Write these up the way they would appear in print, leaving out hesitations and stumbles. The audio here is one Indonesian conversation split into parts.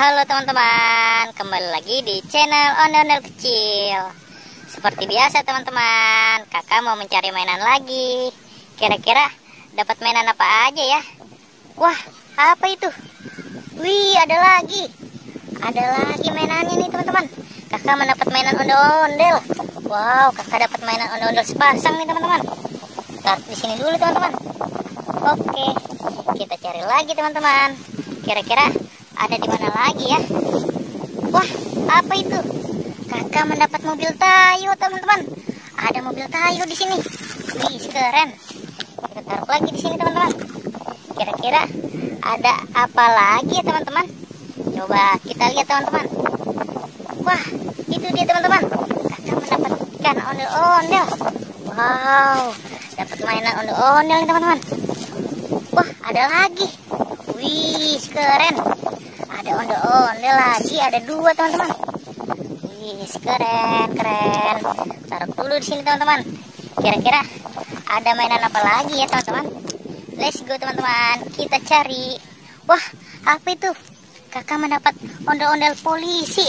Halo teman-teman, kembali lagi di channel Ondel-Ondel Kecil. Seperti biasa teman-teman, kakak mau mencari mainan lagi. Kira-kira dapat mainan apa aja ya? Wah, apa itu? Wih, ada lagi. Ada lagi mainannya nih teman-teman. Kakak mendapat mainan ondel-ondel. Wow, kakak dapat mainan ondel-ondel sepasang nih teman-teman. Taruh di sini dulu teman-teman. Oke, kita cari lagi teman-teman. Kira-kira ada di mana lagi ya? Wah, apa itu? Kakak mendapat mobil Tayo teman-teman. Ada mobil Tayo di sini. Wih, keren. Kita taruh lagi di sini teman-teman. Kira-kira ada apa lagi ya teman-teman? Coba kita lihat teman-teman. Wah, itu dia teman-teman. Kakak mendapatkan ondel-ondel. Wow, dapat mainan ondel-ondel nih teman-teman. Wah, ada lagi. Wih, keren. Ada ondel-ondel lagi, ada dua teman-teman. Wih, keren. Taruh dulu di sini teman-teman. Kira-kira ada mainan apa lagi ya teman-teman? Let's go teman-teman, kita cari. Wah, apa itu? Kakak mendapat ondel-ondel polisi.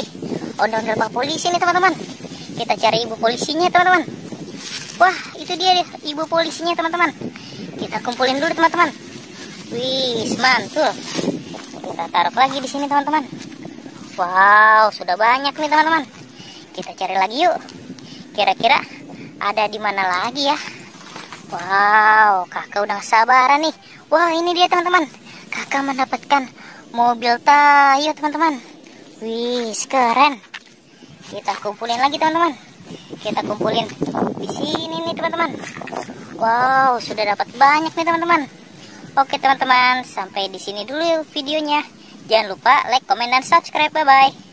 Ondel-ondel pak polisi nih teman-teman. Kita cari ibu polisinya teman-teman. Wah, itu dia ibu polisinya teman-teman. Kita kumpulin dulu teman-teman. Wih, mantul. Kita taruh lagi di sini teman-teman. Wow, sudah banyak nih teman-teman. Kita cari lagi yuk. Kira-kira ada di mana lagi ya? Wow, kakak udah gak sabaran nih. Wah, ini dia teman-teman. Kakak mendapatkan mobil Tayo teman-teman. Wih, keren. Kita kumpulin lagi teman-teman. Kita kumpulin di sini nih teman-teman. Wow, sudah dapat banyak nih teman-teman. Oke teman-teman, sampai di sini dulu videonya. Jangan lupa like, komen, dan subscribe. Bye-bye.